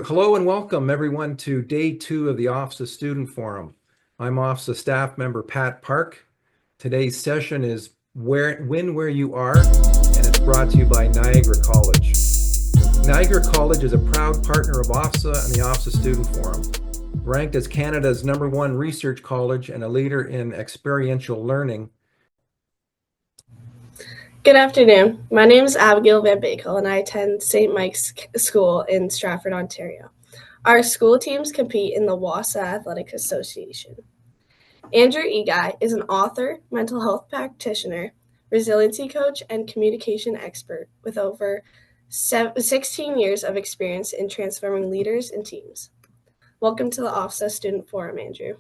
Hello and welcome everyone to day 2 of the OFSA Student Forum. I'm OFSA staff member Pat Park. Today's session is Win Where You Are, and it's brought to you by Niagara College. Niagara College is a proud partner of OFSA and the OFSA Student Forum. Ranked as Canada's #1 research college and a leader in experiential learning. Good afternoon. My name is Abigail Van Bakel, and I attend St. Mike's School in Stratford, Ontario. Our school teams compete in the WASA Athletic Association. Andrew Eguy is an author, mental health practitioner, resiliency coach, and communication expert with over 16 years of experience in transforming leaders and teams. Welcome to the OFSA Student Forum, Andrew.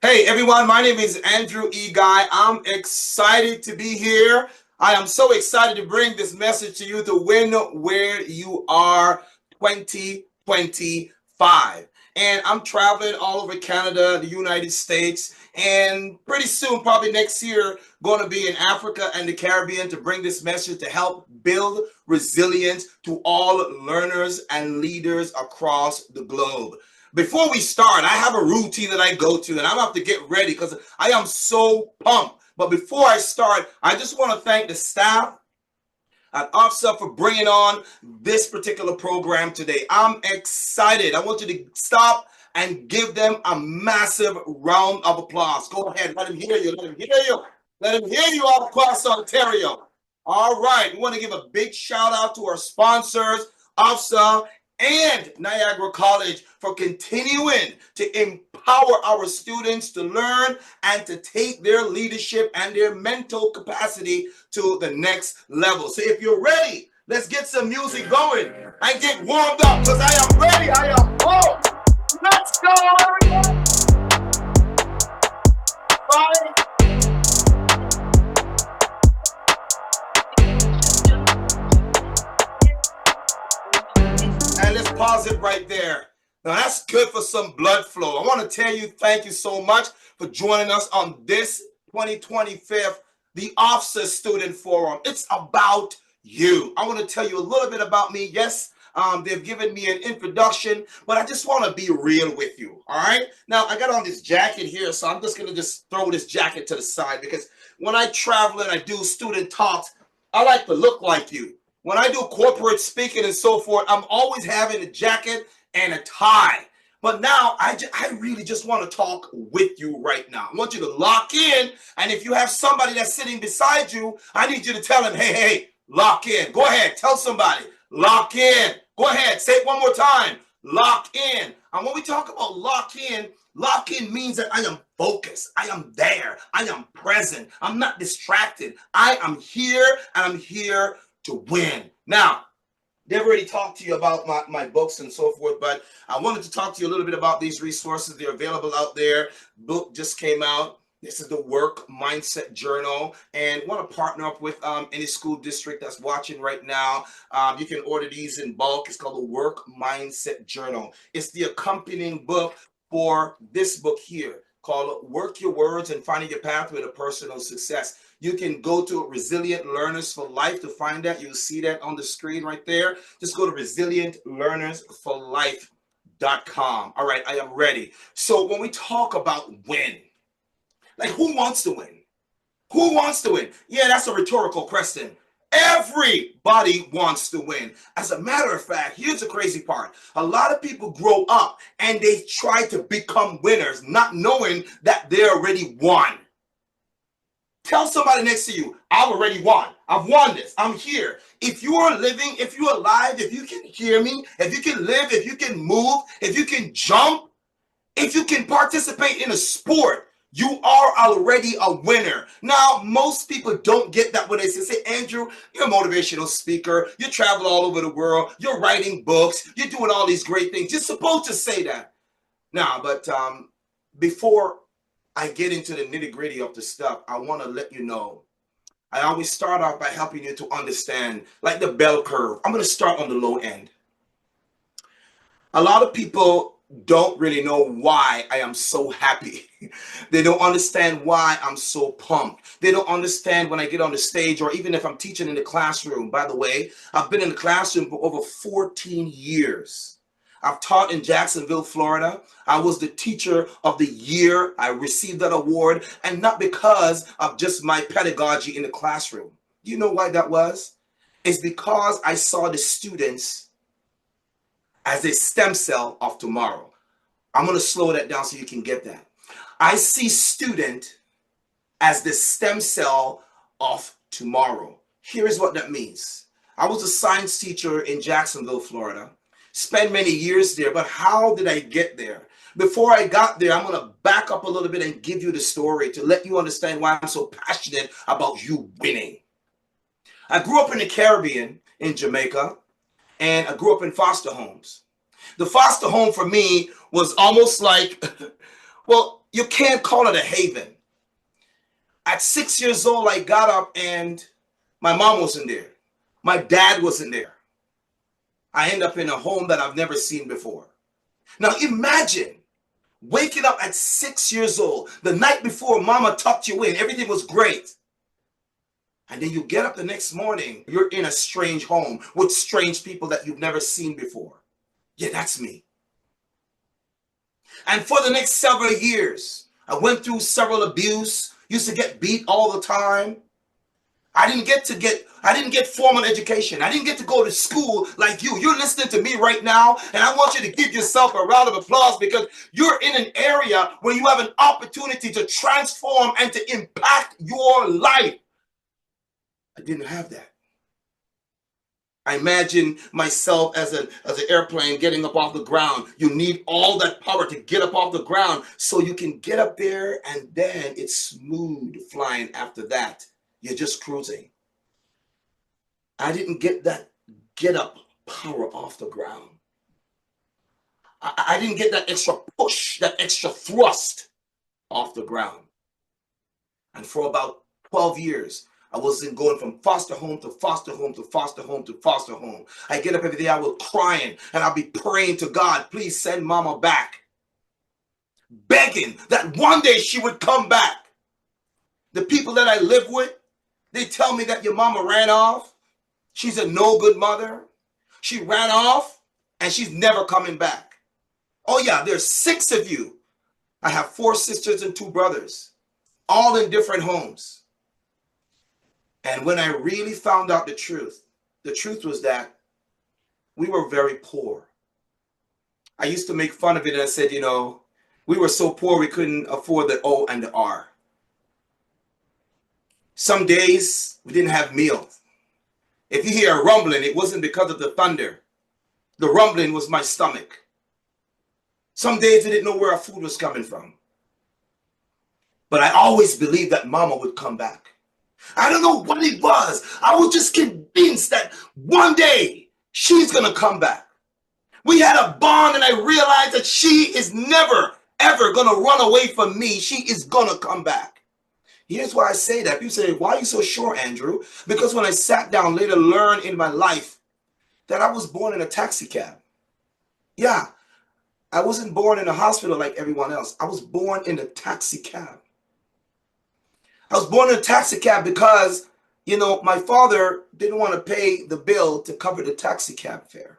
Hey everyone, my name is Andrew Eguy. I'm excited to be here. I am so excited to bring this message to you to Win Where You Are 2025. And I'm traveling all over Canada, the United States, and pretty soon, probably next year, going to be in Africa and the Caribbean to bring this message to help build resilience to all learners and leaders across the globe. Before we start, I have a routine that I go to, and I'm about to get ready because I am so pumped. But before I start, I just want to thank the staff at OFSA for bringing on this particular program today. I'm excited. I want you to stop and give them a massive round of applause. Go ahead. Let them hear you. Let them hear you. Let them hear you all across Ontario. All right. We want to give a big shout out to our sponsors, OFSA and Niagara College, for continuing to empower our students to learn and to take their leadership and their mental capacity to the next level. So if you're ready, let's get some music going and get warmed up, because I am ready. I am pumped. Let's go, everyone. Bye. And let's pause it right there. Now that's good for some blood flow. I want to tell you, thank you so much for joining us on this 2025, the OFSA Student Forum. It's about you. I want to tell you a little bit about me. Yes, they've given me an introduction, but I just want to be real with you. All right. Now I got on this jacket here, so I'm just going to throw this jacket to the side, because when I travel and I do student talks, I like to look like you. When I do corporate speaking and so forth, I'm always having a jacket and a tie. But now I really just want to talk with you right now. I want you to lock in. And if you have somebody that's sitting beside you, I need you to tell them, hey, lock in. Go ahead. Tell somebody, lock in. Go ahead. Say it one more time. Lock in. And when we talk about lock in means that I am focused. I am there. I am present. I'm not distracted. I am here, and I'm here to win. Now, they've already talked to you about my books and so forth, but I wanted to talk to you a little bit about these resources. They're available out there. Book just came out. This is the w.o.r.k Mindset Journal, and want to partner up with any school district that's watching right now. You can order these in bulk. It's called the w.o.r.k Mindset Journal. It's the accompanying book for this book here, called Work Your Words and Finding Your Pathway to Personal Success. You can go to Resilient Learners for Life to find that. You'll see that on the screen right there. Just go to resilientlearnersforlife.com. All right, I am ready. So when we talk about win, like, who wants to win? Who wants to win? Yeah, that's a rhetorical question. Everybody wants to win. As a matter of fact, here's the crazy part. A lot of people grow up and they try to become winners, not knowing that they already won. Tell somebody next to you, I've already won. I've won this. I'm here. If you are living, if you're alive, if you can hear me, if you can live, if you can move, if you can jump, if you can participate in a sport, you are already a winner. Now, most people don't get that when they say, Andrew, you're a motivational speaker. You travel all over the world. You're writing books. You're doing all these great things. You're supposed to say that. Now, but before I get into the nitty-gritty of the stuff, I want to let you know, I always start off by helping you to understand, like the bell curve. I'm going to start on the low end. A lot of people don't really know why I am so happy. They don't understand why I'm so pumped. They don't understand when I get on the stage, or even if I'm teaching in the classroom. By the way, I've been in the classroom for over 14 years. I've taught in Jacksonville, Florida. I was the teacher of the year. I received that award, and not because of just my pedagogy in the classroom. Do you know why that was? It's because I saw the students as a stem cell of tomorrow. I'm going to slow that down so you can get that. I see student as the stem cell of tomorrow. Here is what that means. I was a science teacher in Jacksonville, Florida. Spent many years there, but how did I get there? Before I got there, I'm going to back up a little bit and give you the story to let you understand why I'm so passionate about you winning. I grew up in the Caribbean, in Jamaica, and I grew up in foster homes. The foster home for me was almost like, well, you can't call it a haven. At 6 years old, I got up and my mom wasn't there. My dad wasn't there. I end up in a home that I've never seen before. Now imagine waking up at 6 years old, the night before mama tucked you in, everything was great. And then you get up the next morning, you're in a strange home with strange people that you've never seen before. Yeah, that's me. And for the next several years, I went through several abuse, used to get beat all the time. I didn't get formal education. I didn't get to go to school like you. You're listening to me right now, and I want you to give yourself a round of applause because you're in an area where you have an opportunity to transform and to impact your life. I didn't have that. I imagine myself as an airplane getting up off the ground. You need all that power to get up off the ground so you can get up there, and then it's smooth flying after that. You're just cruising. I didn't get that get up power off the ground. I didn't get that extra push, that extra thrust off the ground. And for about 12 years, I wasn't going from foster home to foster home to foster home to foster home. I get up every day, I was crying, and I'll be praying to God, please send mama back. Begging that one day she would come back. The people that I live with, they tell me that your mama ran off. She's a no good mother. She ran off, and she's never coming back. Oh yeah, there's 6 of you. I have 4 sisters and 2 brothers, all in different homes. And when I really found out the truth was that we were very poor. I used to make fun of it and I said, you know, we were so poor we couldn't afford the O and the R. Some days we didn't have meals. If you hear a rumbling, it wasn't because of the thunder. The rumbling was my stomach. Some days we didn't know where our food was coming from. But I always believed that mama would come back. I don't know what it was. I was just convinced that one day she's going to come back. We had a bond, and I realized that she is never, ever going to run away from me. She is going to come back. Here's why I say that. People say, why are you so sure, Andrew? Because when I sat down later, learned in my life that I was born in a taxi cab. Yeah, I wasn't born in a hospital like everyone else. I was born in a taxi cab. I was born in a taxi cab because, you know, my father didn't want to pay the bill to cover the taxi cab fare.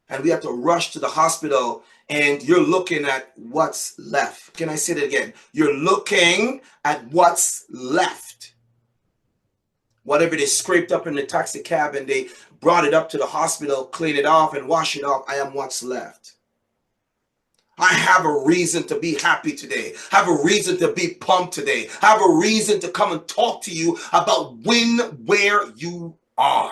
And we had to rush to the hospital, and you're looking at what's left. Can I say that again? You're looking at what's left. Whatever they scraped up in the taxi cab and they brought it up to the hospital, clean it off and wash it off, I am what's left. I have a reason to be happy today. I have a reason to be pumped today. I have a reason to come and talk to you about where you are.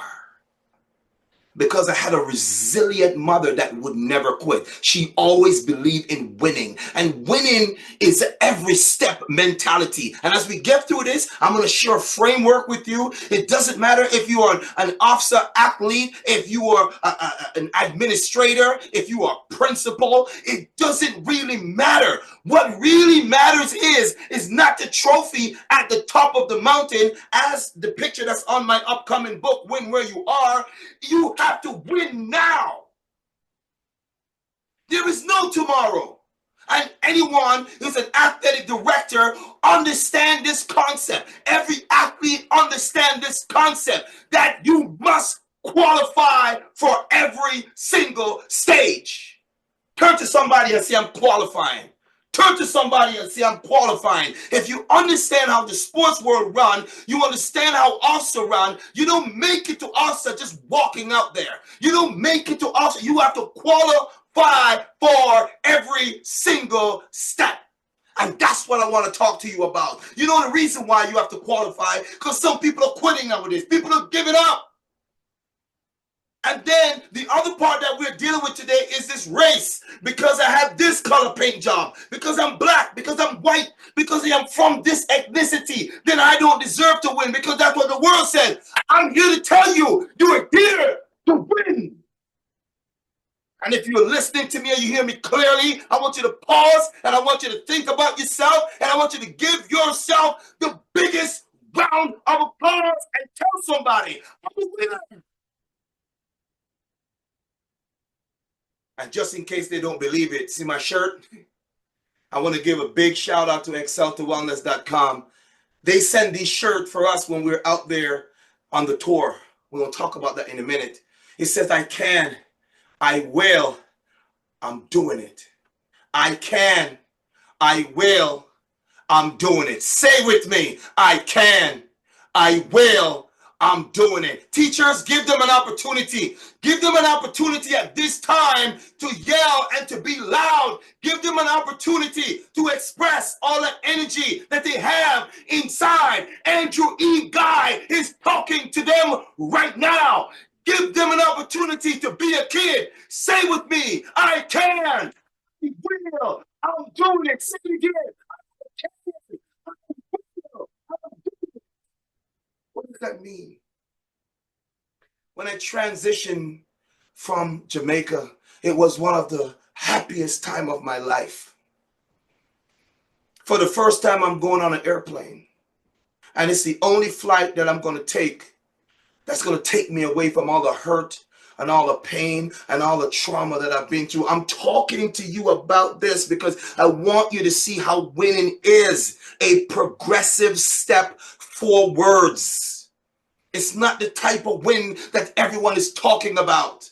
Because I had a resilient mother that would never quit. She always believed in winning. And winning is every step mentality. And as we get through this, I'm going to share a framework with you. It doesn't matter if you are an officer, athlete, if you are an administrator, if you are principal. It doesn't really matter. What really matters is not the trophy at the top of the mountain, as the picture that's on my upcoming book, Win Where You Are. You have to win now. There is no tomorrow. And anyone who's an athletic director understand this concept. Every athlete understand this concept that you must qualify for every single stage. Turn to somebody and say, I'm qualifying. Turn to somebody and say, I'm qualifying. If you understand how the sports world run, you understand how OFSA run. You don't make it to OFSA just walking out there. You don't make it to OFSA. You have to qualify for every single step. And that's what I want to talk to you about. You know the reason why you have to qualify? Because some people are quitting nowadays. People are giving up. And then the other part that we're dealing with today is this race. Because I have this color paint job, because I'm black, because I'm white, because I am from this ethnicity, then I don't deserve to win, because that's what the world said. I'm here to tell you, you are here to win. And if you're listening to me and you hear me clearly, I want you to pause and I want you to think about yourself and I want you to give yourself the biggest round of applause and tell somebody, I'm a winner. And just in case they don't believe it, see my shirt? I want to give a big shout out to exceltowellness.com. They send these shirts for us when we're out there on the tour. We're going to talk about that in a minute. It says, I can, I will, I'm doing it. I can, I will, I'm doing it. Say with me, I can, I will, I'm doing it. Teachers, give them an opportunity. Give them an opportunity at this time to yell and to be loud. Give them an opportunity to express all the energy that they have inside. Andrew E. Guy is talking to them right now. Give them an opportunity to be a kid. Say with me, I can, I will, I'm doing it. Say it again. I can, I will, I'm doing it. What does that mean? When I transitioned from Jamaica, it was one of the happiest time of my life. For the first time, I'm going on an airplane. And it's the only flight that I'm going to take that's going to take me away from all the hurt and all the pain and all the trauma that I've been through. I'm talking to you about this because I want you to see how winning is a progressive step forwards. It's not the type of win that everyone is talking about.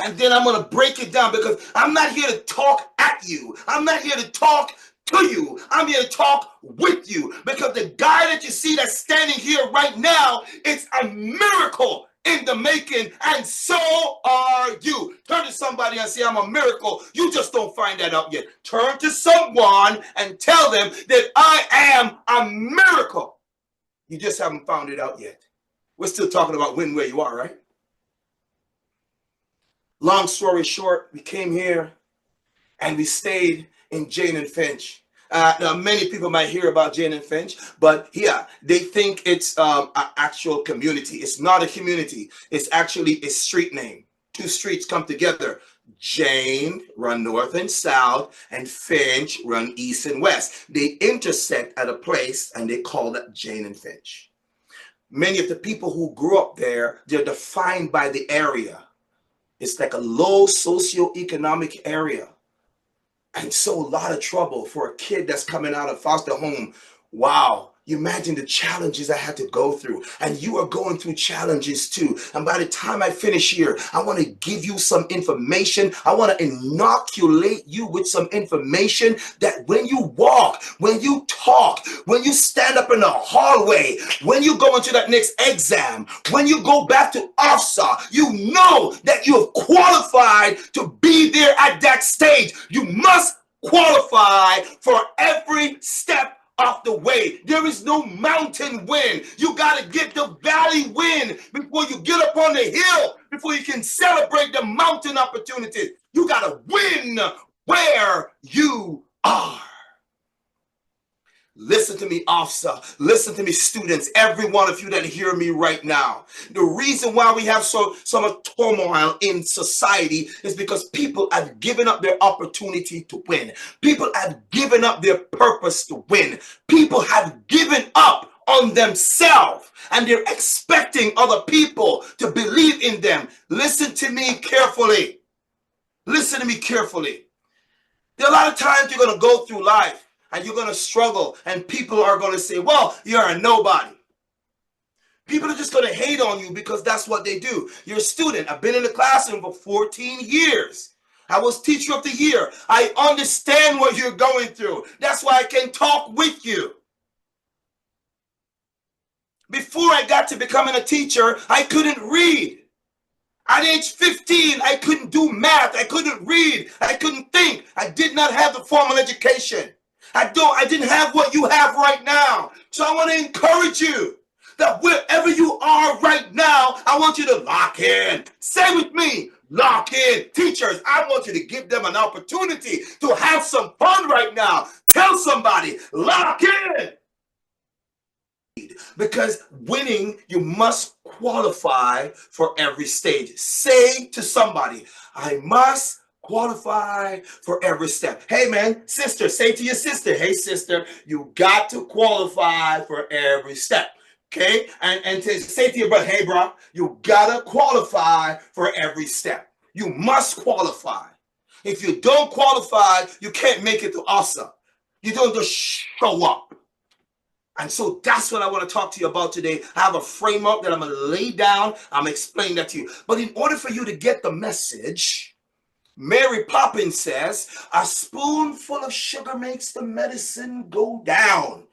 And then I'm going to break it down because I'm not here to talk at you. I'm not here to talk to you. I'm here to talk with you because the guy that you see that's standing here right now, it's a miracle in the making, and so are you. Turn to somebody and say, I'm a miracle. You just don't find that out yet. Turn to someone and tell them that I am a miracle. You just haven't found it out yet. We're still talking about win where you are, right? Long story short, we came here and we stayed in Jane and Finch. Now, many people might hear about Jane and Finch, but yeah, they think it's an actual community. It's not a community. It's actually a street name. Two streets come together. Jane run north and south, and Finch run east and west. They intersect at a place, and they call that Jane and Finch. Many of the people who grew up there, they're defined by the area. It's like a low socioeconomic area. And so a lot of trouble for a kid that's coming out of foster home. Wow. You imagine the challenges I had to go through. And you are going through challenges too. And by the time I finish here, I want to give you some information. I want to inoculate you with some information that when you walk, when you talk, when you stand up in the hallway, when you go into that next exam, when you go back to OFSA, you know that you have qualified to be there at that stage. You must qualify for every step off the way. There is no mountain win. You got to get the valley win before you get up on the hill, before you can celebrate the mountain opportunities. You got to win where you are. Listen to me, officer. Listen to me, students. Every one of you that hear me right now. The reason why we have so much turmoil in society is because people have given up their opportunity to win. People have given up their purpose to win. People have given up on themselves and they're expecting other people to believe in them. Listen to me carefully. Listen to me carefully. There are a lot of times you're going to go through life and you're going to struggle and people are going to say, well, you're a nobody. People are just going to hate on you because that's what they do. You're a student. I've been in the classroom for 14 years. I was teacher of the year. I understand what you're going through. That's why I can talk with you. Before I got to becoming a teacher, I couldn't read. At age 15, I couldn't do math. I couldn't read. I couldn't think. I did not have the formal education. I didn't have what you have right now. So I want to encourage you that wherever you are right now, I want you to lock in. Say with me, lock in. Teachers, I want you to give them an opportunity to have some fun right now. Tell somebody, lock in. Because winning, you must qualify for every stage. Say to somebody, I must qualify for every step. Hey man, sister, say to your sister, hey sister, you got to qualify for every step. Okay? And to say to your brother, hey bro, you gotta qualify for every step. You must qualify. If you don't qualify, you can't make it to awesome. You don't just show up. And so that's what I want to talk to you about today. I have a framework that I'm going to lay down. I'm explaining that to you. But in order for you to get the message, Mary Poppins says, a spoonful of sugar makes the medicine go down.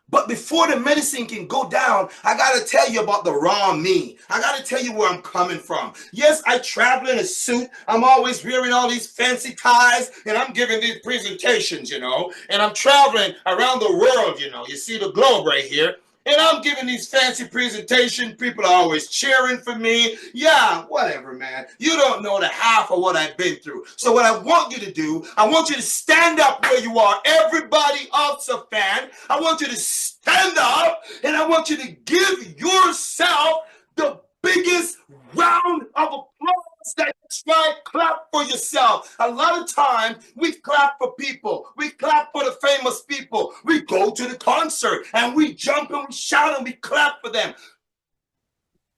But before the medicine can go down, I got to tell you about the raw me. I got to tell you where I'm coming from. Yes, I travel in a suit. I'm always wearing all these fancy ties, and I'm giving these presentations, and I'm traveling around the world, You see the globe right here. And I'm giving these fancy presentations. People are always cheering for me. Yeah, whatever, man. You don't know the half of what I've been through. So what I want you to do, I want you to stand up where you are. Everybody else a fan. I want you to stand up, and I want you to give yourself the biggest round of applause. That's right. Clap for yourself. A lot of times we clap for people. We clap for the famous people. We go to the concert and we jump and we shout and we clap for them.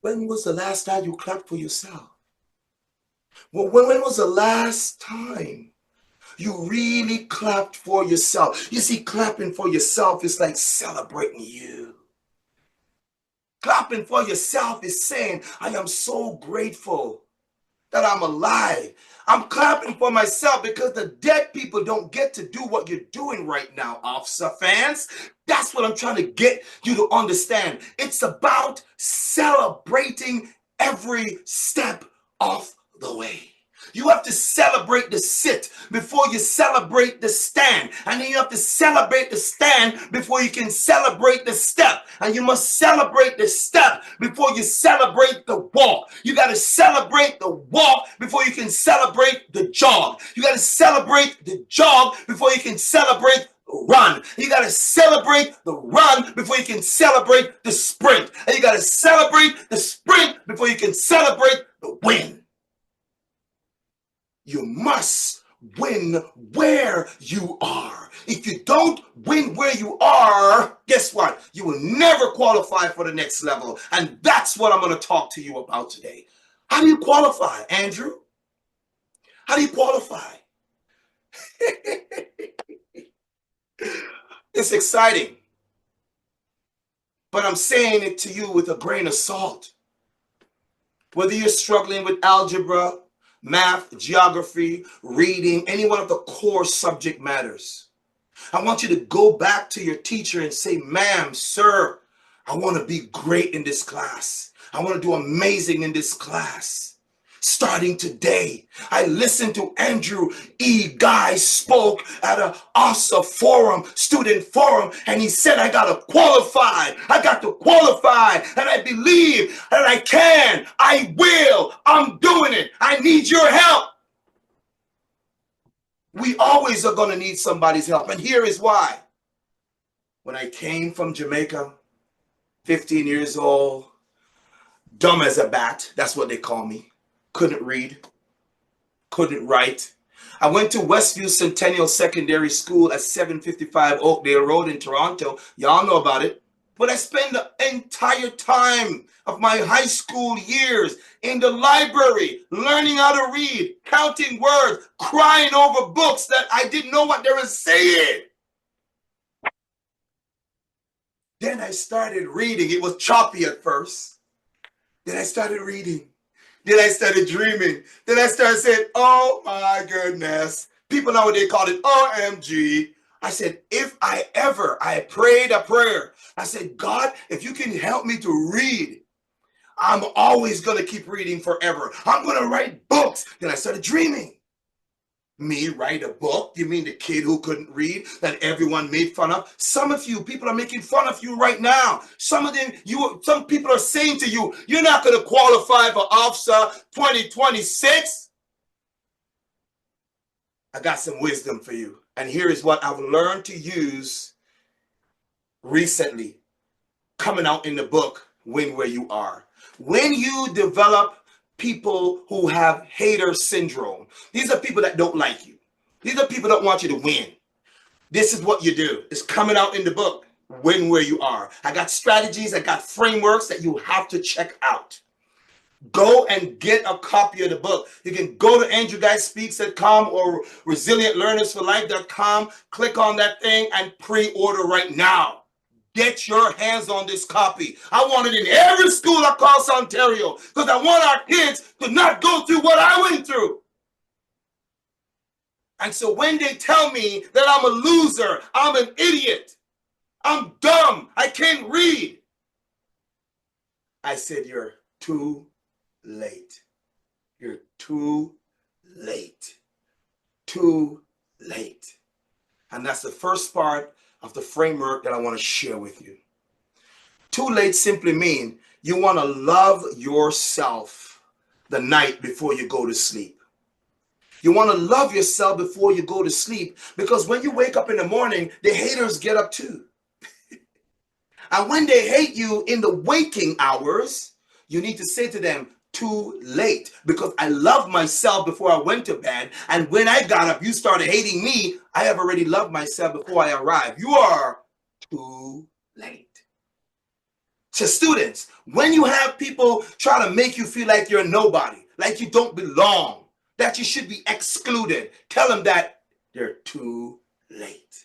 When was the last time you clapped for yourself? Well, when was the last time you really clapped for yourself? You see, clapping for yourself is like celebrating you. Clapping for yourself is saying, I am so grateful that I'm alive. I'm clapping for myself because the dead people don't get to do what you're doing right now, officer fans. That's what I'm trying to get you to understand. It's about celebrating every step of the way. You have to celebrate the sit before you celebrate the stand. And then you have to celebrate the stand before you can celebrate the step. And you must celebrate the step before you celebrate the walk. You got to celebrate the walk before you can celebrate the jog. You got to celebrate the jog before you can celebrate the run. You got to celebrate the run before you can celebrate the sprint. And you got to celebrate the sprint before you can celebrate the win. You must win where you are. If you don't win where you are, guess what? You will never qualify for the next level. And that's what I'm going to talk to you about today. How do you qualify, Andrew? How do you qualify? It's exciting. But I'm saying it to you with a grain of salt. Whether you're struggling with algebra, math, geography, reading, any one of the core subject matters, I want you to go back to your teacher and say, ma'am, sir, I want to be great in this class. I want to do amazing in this class. Starting today, I listened to Andrew E. Guy spoke at a ASA forum, student forum, and he said, I got to qualify. I got to qualify, and I believe that I can. I will. I'm doing it. I need your help. We always are going to need somebody's help, and here is why. When I came from Jamaica, 15 years old, dumb as a bat, that's what they call me. Couldn't read, couldn't write. I went to Westview Centennial Secondary School at 755 Oakdale Road in Toronto. Y'all know about it. But I spent the entire time of my high school years in the library, learning how to read, counting words, crying over books that I didn't know what they were saying. Then I started reading. It was choppy at first. Then I started reading. Then I started dreaming. Then I started saying, oh my goodness. People nowadays call it OMG. I said, I prayed a prayer. I said, God, if you can help me to read, I'm always going to keep reading forever. I'm going to write books. Then I started dreaming. Me write a book? You mean the kid who couldn't read that everyone made fun of? Some of you people are making fun of you right now. Some people are saying to you, you're not going to qualify for OFSA 2026. I got some wisdom for you. And here is what I've learned to use recently, coming out in the book, Win Where You Are. When you develop people who have hater syndrome, these are people that don't like you. These are people that want you to win. This is what you do. It's coming out in the book, Win Where You Are. I got strategies, I got frameworks that you have to check out. Go and get a copy of the book. You can go to andrewguyspeaks.com or resilientlearnersforlife.com. Click on that thing and pre-order right now. Get your hands on this copy. I want it in every school across Ontario because I want our kids to not go through what I went through. And so when they tell me that I'm a loser, I'm an idiot, I'm dumb, I can't read, I said, you're too late. You're too late. Too late. And that's the first part of the framework that I want to share with you. Too late simply means you want to love yourself the night before you go to sleep. You want to love yourself before you go to sleep, because when you wake up in the morning, the haters get up too. And when they hate you in the waking hours, you need to say to them, too late, because I loved myself before I went to bed. And when I got up, you started hating me. I have already loved myself before I arrived. You are too late. So students, when you have people try to make you feel like you're nobody, like you don't belong, that you should be excluded, tell them that they're too late.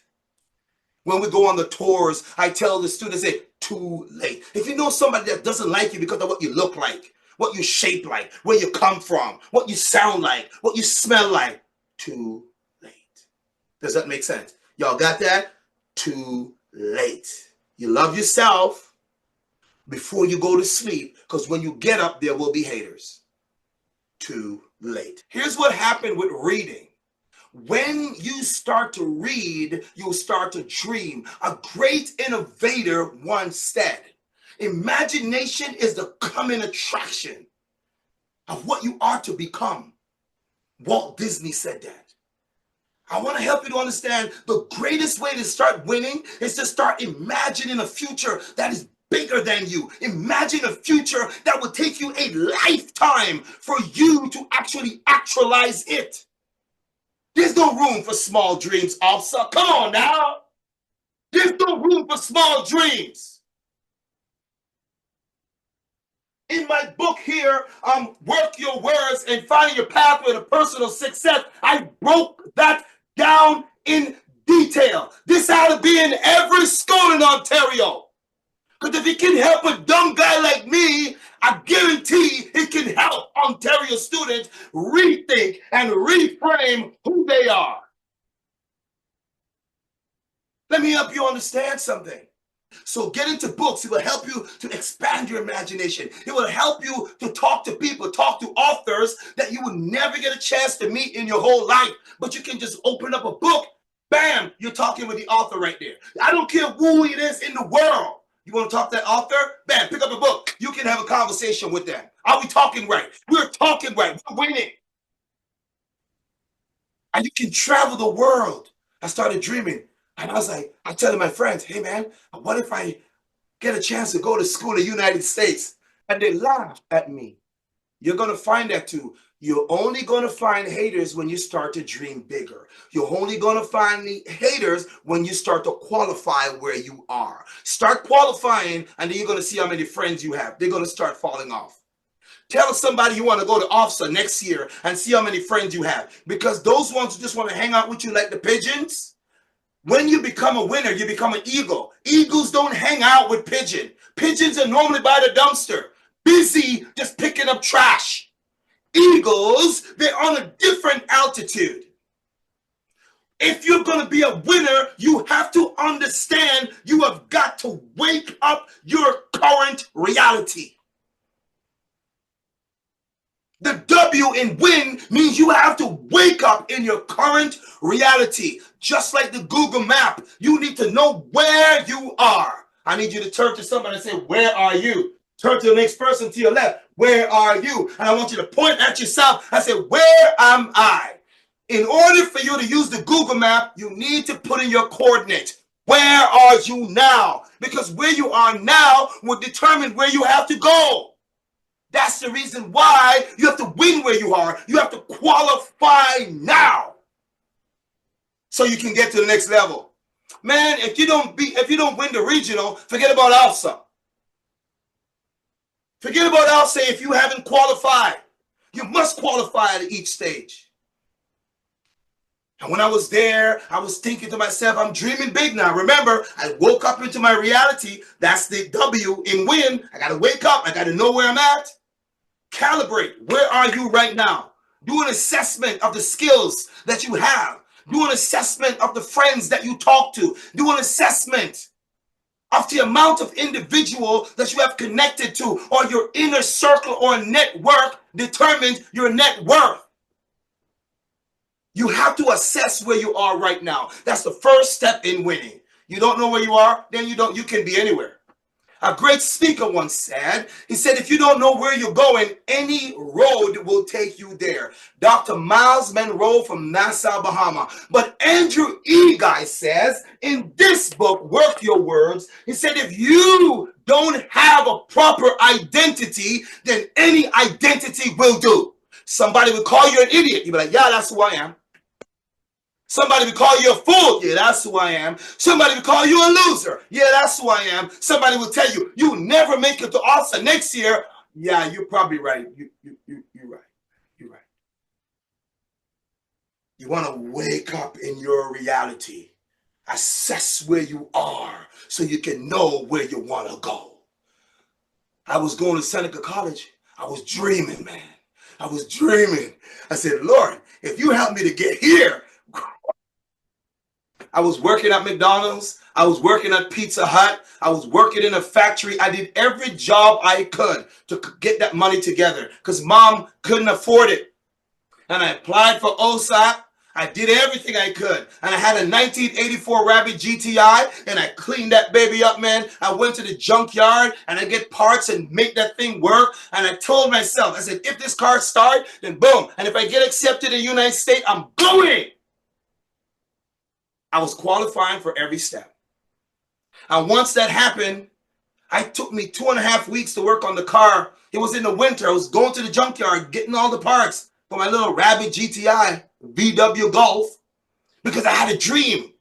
When we go on the tours, I tell the students, say, too late. If you know somebody that doesn't like you because of what you look like, what you shape like, where you come from, what you sound like, what you smell like, too late. Does that make sense? Y'all got that? Too late. You love yourself before you go to sleep, because when you get up, there will be haters. Too late. Here's what happened with reading. When you start to read, you'll start to dream. A great innovator once said, imagination is the coming attraction of what you are to become. Walt Disney said that. I want to help you to understand the greatest way to start winning is to start imagining a future that is bigger than you. Imagine a future that will take you a lifetime for you to actually actualize it. There's no room for small dreams, officer. Come on now. There's no room for small dreams. In my book here, Work Your Words and Finding Your Pathway to Personal Success, I broke that down in detail. This had to be in every school in Ontario. Because if it can help a dumb guy like me, I guarantee it can help Ontario students rethink and reframe who they are. Let me help you understand something. So get into books. It will help you to expand your imagination. It will help you to talk to people, talk to authors that you would never get a chance to meet in your whole life. But you can just open up a book, bam, you're talking with the author right there. I don't care who it is in the world. You want to talk to that author? Bam, pick up a book. You can have a conversation with them. Are we talking right? We're talking right. We're winning. And you can travel the world. I started dreaming. And I was like, I telling my friends, hey man, what if I get a chance to go to school in the United States? And they laughed at me. You're going to find that too. You're only going to find haters when you start to dream bigger. You're only going to find the haters when you start to qualify where you are. Start qualifying, and then you're going to see how many friends you have. They're going to start falling off. Tell somebody you want to go to OFSA next year and see how many friends you have. Because those ones who just want to hang out with you like the pigeons, When you become a winner, you become an eagle. Eagles don't hang out with pigeons. Pigeons are normally by the dumpster, busy just picking up trash. Eagles, they're on a different altitude. If you're going to be a winner, you have to understand you have got to wake up your current reality. The W in win means you have to wake up in your current reality. Just like the Google map, you need to know where you are. I need you to turn to somebody and say, where are you? Turn to the next person to your left. Where are you? And I want you to point at yourself and say, where am I? In order for you to use the Google map, you need to put in your coordinates. Where are you now? Because where you are now will determine where you have to go. That's the reason why you have to win where you are. You have to qualify now so you can get to the next level. Man, if you don't win the regional, forget about ALSA. Forget about ALSA if you haven't qualified. You must qualify at each stage. And when I was there, I was thinking to myself, I'm dreaming big now. Remember, I woke up into my reality. That's the W in win. I got to wake up. I got to know where I'm at. Calibrate. Where are you right now? Do an assessment of the skills that you have. Do an assessment of the friends that you talk to. Do an assessment of the amount of individual that you have connected to, or your inner circle or network determines your net worth. You have to assess where you are right now. That's the first step in winning. You don't know where you are, then you can be anywhere. A great speaker once said, he said, if you don't know where you're going, any road will take you there. Dr. Miles Monroe from Nassau, Bahama. But Andrew E. Guy says, in this book, Work Your Words, he said, if you don't have a proper identity, then any identity will do. Somebody will call you an idiot. You'll be like, yeah, that's who I am. Somebody will call you a fool. Yeah, that's who I am. Somebody will call you a loser. Yeah, that's who I am. Somebody will tell you, you never make it to ALSA next year. Yeah, you're probably right. You're right. You're right. You want to wake up in your reality. Assess where you are so you can know where you want to go. I was going to Seneca College. I was dreaming, man. I was dreaming. I said, Lord, if you help me to get here. I was working at McDonald's. I was working at Pizza Hut. I was working in a factory. I did every job I could to get that money together because mom couldn't afford it. And I applied for OSAP. I did everything I could. And I had a 1984 Rabbit GTI and I cleaned that baby up, man. I went to the junkyard and I get parts and make that thing work. And I told myself, I said, if this car starts, then boom. And if I get accepted in the United States, I'm going. I was qualifying for every step. And once that happened, it took me 2.5 weeks to work on the car. It was in the winter. I was going to the junkyard, getting all the parts for my little Rabbit GTI, VW Golf, because I had a dream.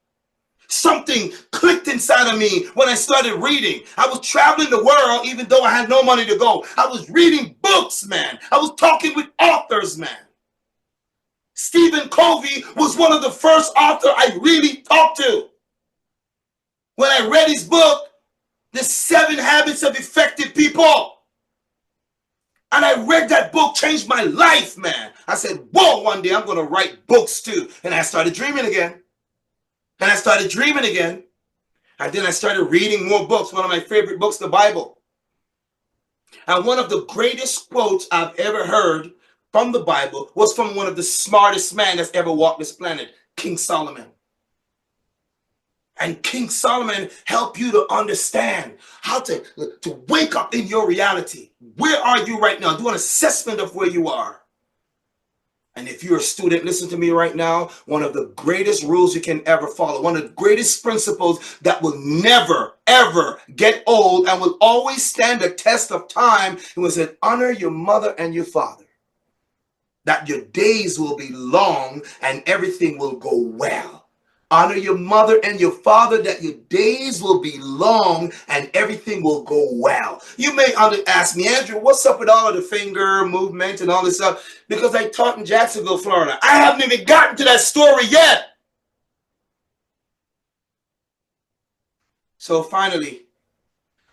Something clicked inside of me when I started reading. I was traveling the world even though I had no money to go. I was reading books, man. I was talking with authors, man. Stephen Covey was one of the first authors I really talked to. When I read his book, The 7 Habits of Effective People, and I read that book, changed my life, man. I said, whoa, one day I'm going to write books too. And I started dreaming again. And I started dreaming again. And then I started reading more books. One of my favorite books, the Bible. And one of the greatest quotes I've ever heard from the Bible was from one of the smartest men that's ever walked this planet, King Solomon. And King Solomon helped you to understand how to wake up in your reality. Where are you right now? Do an assessment of where you are. And if you're a student, listen to me right now. One of the greatest rules you can ever follow, one of the greatest principles that will never, ever get old and will always stand the test of time, it was that honor your mother and your father. That your days will be long and everything will go well. Honor your mother and your father, that your days will be long and everything will go well. You may ask me, Andrew, what's up with all of the finger movement and all this stuff? Because I taught in Jacksonville, Florida. I haven't even gotten to that story yet. So finally,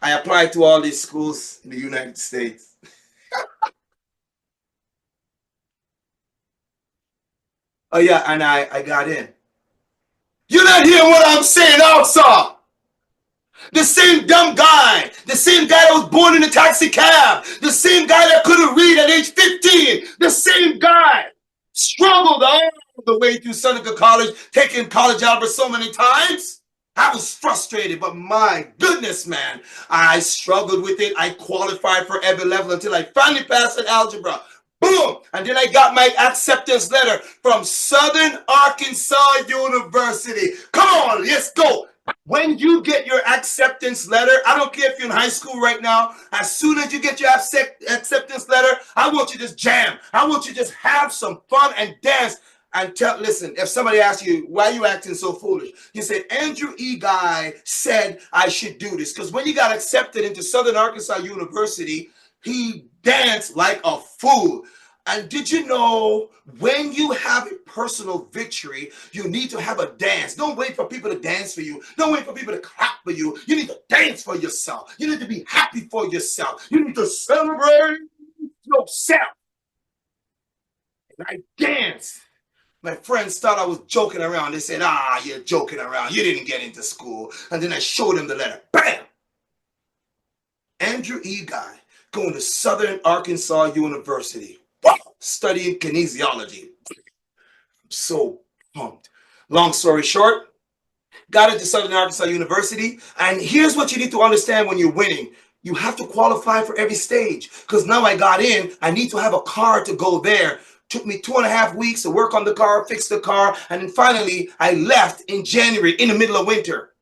I applied to all these schools in the United States. Oh yeah, and I got in. You're not hearing what I'm saying, also. The same dumb guy, the same guy that was born in a taxi cab, the same guy that couldn't read at age 15, the same guy struggled all the way through Seneca College, taking college algebra so many times. I was frustrated, but my goodness, man, I struggled with it. I qualified for every level until I finally passed an algebra. Boom! And then I got my acceptance letter from Southern Arkansas University. Come on, let's go. When you get your acceptance letter, I don't care if you're in high school right now, as soon as you get your acceptance letter, I want you to just jam. I want you to just have some fun and dance and listen, if somebody asks you, why are you acting so foolish? You say, Andrew E. Guy said I should do this. Because when he got accepted into Southern Arkansas University, he danced like a fool. And did you know when you have a personal victory, you need to have a dance. Don't wait for people to dance for you. Don't wait for people to clap for you. You need to dance for yourself. You need to be happy for yourself. You need to celebrate yourself. And I danced. My friends thought I was joking around. They said, you're joking around. You didn't get into school. And then I showed them the letter. Bam! Andrew E. Guy going to Southern Arkansas University. Wow! Studying kinesiology. I'm so pumped. Long story short, got into Southern Arkansas University. And here's what you need to understand when you're winning. You have to qualify for every stage. Because now I got in, I need to have a car to go there. Took me 2.5 weeks to work on the car, fix the car, and then finally I left in January in the middle of winter.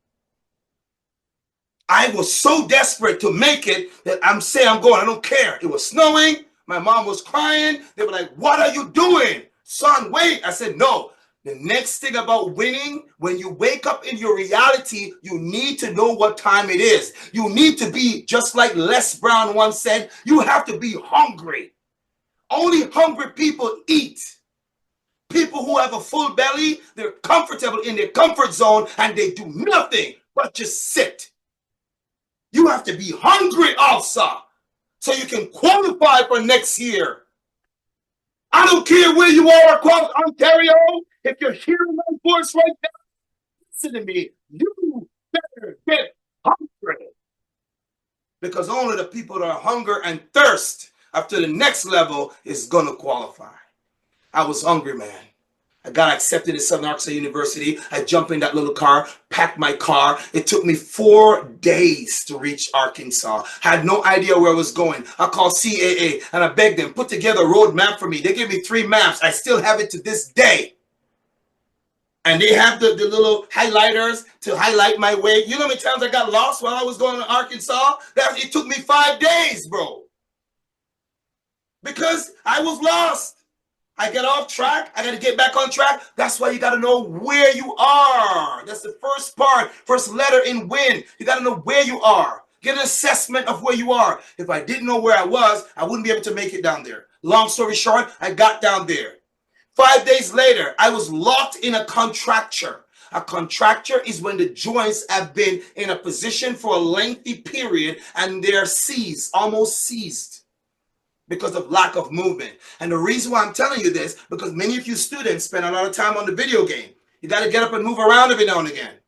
I was so desperate to make it that I'm saying I'm going. I don't care. It was snowing. My mom was crying. They were like, what are you doing? Son, wait. I said, no. The next thing about winning, when you wake up in your reality, you need to know what time it is. You need to be, just like Les Brown once said, you have to be hungry. Only hungry people eat. People who have a full belly, they're comfortable in their comfort zone and they do nothing but just sit. You have to be hungry also so you can qualify for next year. I don't care where you are across Ontario. If you're hearing my voice right now, listen to me. You better get hungry. Because only the people that are hunger and thirst after the next level is going to qualify. I was hungry, man. I got accepted at Southern Arkansas University. I jumped in that little car, packed my car. It took me 4 days to reach Arkansas. Had no idea where I was going. I called CAA and I begged them, put together a road map for me. They gave me 3 maps. I still have it to this day. And they have the little highlighters to highlight my way. You know how many times I got lost while I was going to Arkansas? It took me 5 days, bro. Because I was lost. I get off track. I got to get back on track. That's why you got to know where you are. That's the first part, first letter in win. You got to know where you are. Get an assessment of where you are. If I didn't know where I was, I wouldn't be able to make it down there. Long story short, I got down there. 5 days later, I was locked in a contracture. A contracture is when the joints have been in a position for a lengthy period and they're seized, almost seized, because of lack of movement. And the reason why I'm telling you this, because many of you students spend a lot of time on the video game. You got to get up and move around every now and again.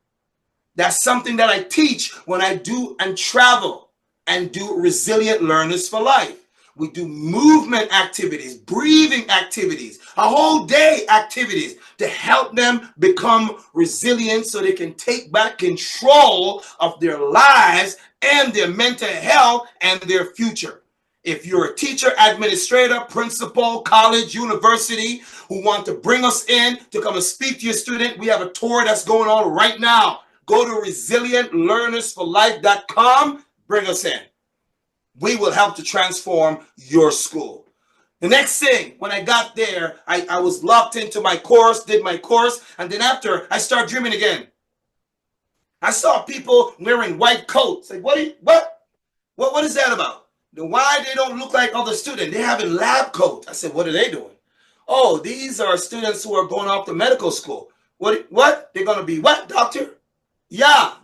That's something that I teach when I do and travel and do Resilient Learners for Life. We do movement activities, breathing activities, a whole day activities to help them become resilient so they can take back control of their lives and their mental health and their future. If you're a teacher, administrator, principal, college, university who want to bring us in to come and speak to your student, we have a tour that's going on right now. Go to resilientlearnersforlife.com. Bring us in. We will help to transform your school. The next thing, when I got there, I was locked into my course, did my course, and then after, I started dreaming again. I saw people wearing white coats. Like, what is that about? Why they don't look like other students? They have a lab coat. I said, what are they doing? Oh, these are students who are going off to medical school. What? They're going to be what, doctor? Yeah.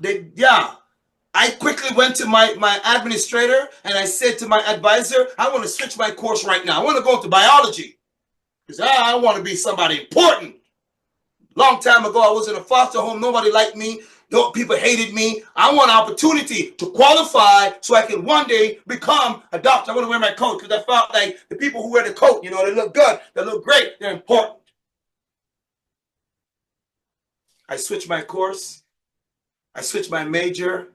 I quickly went to my administrator and I said to my advisor, I want to switch my course right now. I want to go into biology because I want to be somebody important. Long time ago, I was in a foster home. Nobody liked me. No, people hated me. I want an opportunity to qualify so I can one day become a doctor. I want to wear my coat because I felt like the people who wear the coat, they look good, they look great, they're important. I switched my course. I switched my major.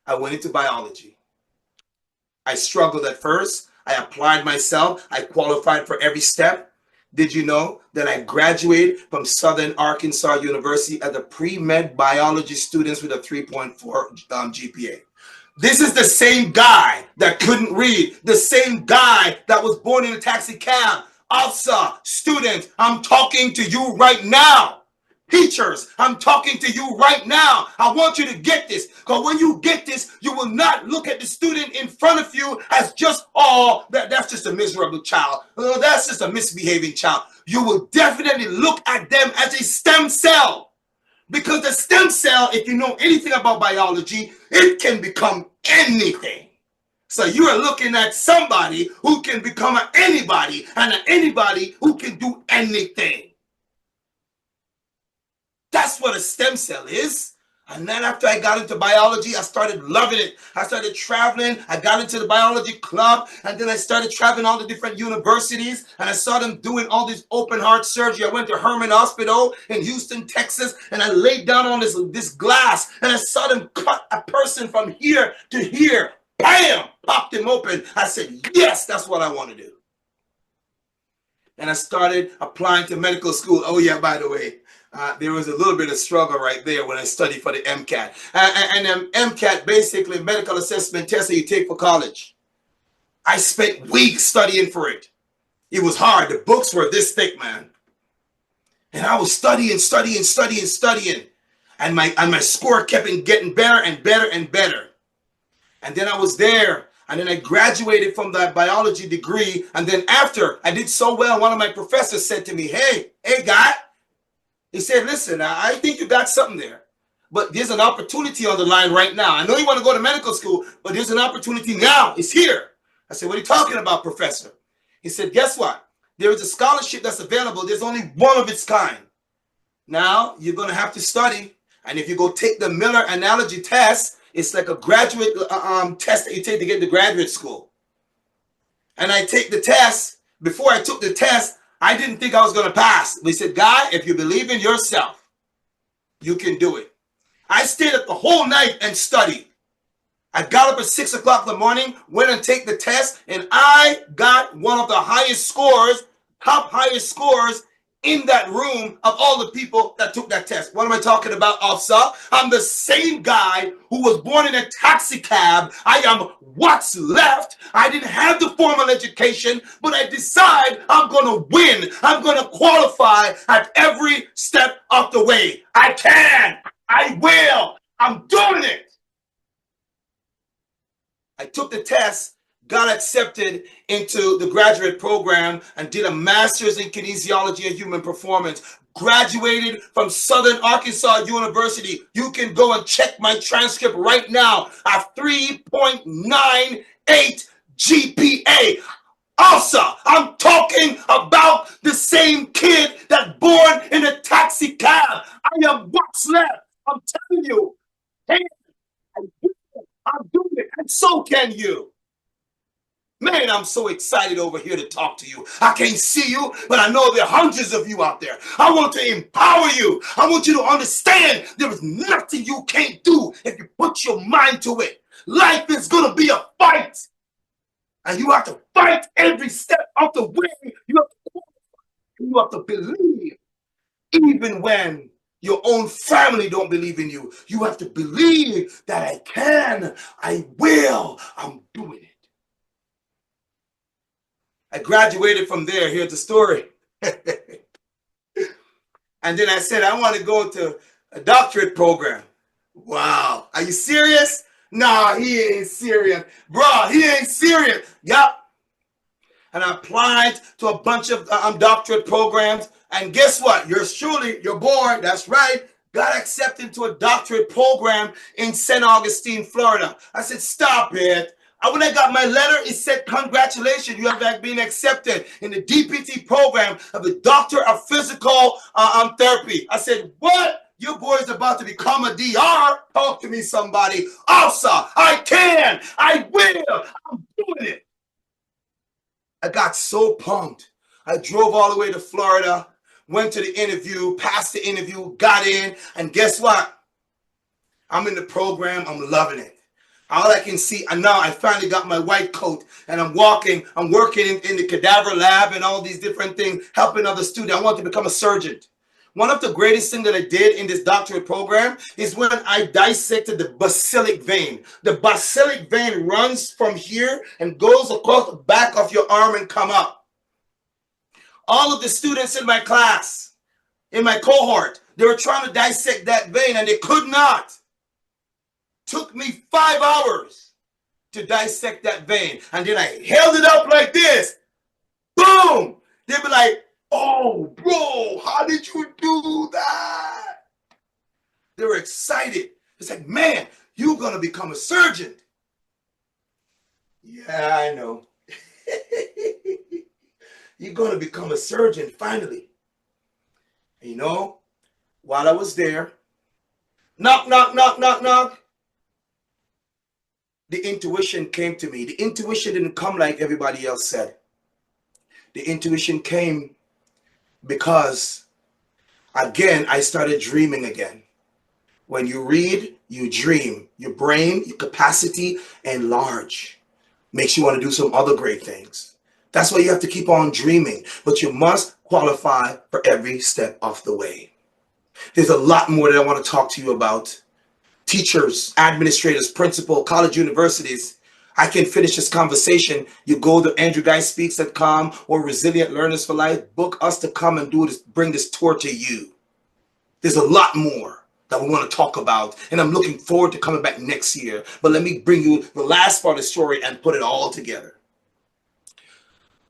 I went into biology. I struggled at first. I applied myself. I qualified for every step. Did you know that I graduated from Southern Arkansas University as a pre-med biology student with a 3.4 GPA? This is the same guy that couldn't read, the same guy that was born in a taxi cab. Also, students, I'm talking to you right now. Teachers, I'm talking to you right now. I want you to get this, because when you get this, you will not look at the student in front of you as just, that's just a miserable child. Oh, that's just a misbehaving child. You will definitely look at them as a stem cell, because the stem cell, if you know anything about biology, it can become anything. So you are looking at somebody who can become an anybody, and an anybody who can do anything. That's what a stem cell is. And then after I got into biology, I started loving it. I started traveling. I got into the biology club. And then I started traveling all the different universities. And I saw them doing all this open heart surgery. I went to Herman Hospital in Houston, Texas. And I laid down on this glass. And I saw them cut a person from here to here. Bam! Popped him open. I said, yes, that's what I want to do. And I started applying to medical school. Oh, yeah, by the way. There was a little bit of struggle right there when I studied for the MCAT. And MCAT, basically medical assessment test that you take for college. I spent weeks studying for it. It was hard. The books were this thick, man. And I was studying. And my score kept getting better and better and better. And then I was there. And then I graduated from that biology degree. And then after I did so well, one of my professors said to me, hey, guy. He said, listen, I think you got something there, but there's an opportunity on the line right now. I know you want to go to medical school, but there's an opportunity now. It's here. I said, what are you talking about, professor? He said, guess what? There is a scholarship that's available. There's only one of its kind. Now you're going to have to study. And if you go take the Miller analogy test, it's like a graduate test that you take to get to graduate school. And I take the test. Before I took the test, I didn't think I was going to pass. They said, guy, if you believe in yourself, you can do it. I stayed up the whole night and studied. I got up at 6 o'clock in the morning, went and take the test, and I got one of the highest scores, top highest scores in that room of all the people that took that test. What am I talking about, officer? I'm the same guy who was born in a taxi cab. I am what's left. I didn't have the formal education, but I decide I'm going to win. I'm going to qualify at every step of the way. I can. I will. I'm doing it. I took the test, got accepted into the graduate program, and did a master's in kinesiology and human performance. Graduated from Southern Arkansas University. You can go and check my transcript right now. I have 3.98 GPA. Also, I'm talking about the same kid that born in a taxi cab. I am what's left. I'm telling you. Hey, I'm doing it, and so can you. Man, I'm so excited over here to talk to you. I can't see you, but I know there are hundreds of you out there. I want to empower you. I want you to understand there is nothing you can't do if you put your mind to it. Life is going to be a fight. And you have to fight every step of the way. You have to believe, even when your own family don't believe in you. You have to believe that I can, I will, I'm doing it. I graduated from there. Here's the story. And then I said, I want to go to a doctorate program. Wow. Are you serious? No, he ain't serious. Bro, he ain't serious. Yup. And I applied to a bunch of doctorate programs. And guess what? Yours truly, your boy, that's right, got accepted into a doctorate program in St. Augustine, Florida. I said, stop it. And when I got my letter, it said, congratulations, you have been accepted in the DPT program of the Doctor of Physical Therapy. I said, what? Your boy is about to become a DR? Talk to me, somebody. Also, I can. I will. I'm doing it. I got so pumped. I drove all the way to Florida, went to the interview, passed the interview, got in, and guess what? I'm in the program. I'm loving it. All I can see, and now I finally got my white coat, and I'm working in the cadaver lab and all these different things, helping other students. I want to become a surgeon. One of the greatest things that I did in this doctorate program is when I dissected the basilic vein. The basilic vein runs from here and goes across the back of your arm and come up. All of the students in my class, in my cohort, they were trying to dissect that vein and they could not. Took me 5 hours to dissect that vein. And then I held it up like this. Boom! They'd be like, oh, bro, how did you do that? They were excited. It's like, man, you're going to become a surgeon. Yeah, I know. You're going to become a surgeon finally. And you know, while I was there, knock, knock, knock, knock, knock. The intuition came to me. The intuition didn't come like everybody else said. The intuition came because, again, I started dreaming again. When you read, you dream. Your brain, your capacity enlarge. Makes you want to do some other great things. That's why you have to keep on dreaming. But you must qualify for every step of the way. There's a lot more that I want to talk to you about. Teachers, administrators, principal, college, universities. I can finish this conversation. You go to andrewguyspeaks.com or Resilient Learners for Life. Book us to come and do this, bring this tour to you. There's a lot more that we want to talk about, and I'm looking forward to coming back next year. But let me bring you the last part of the story and put it all together.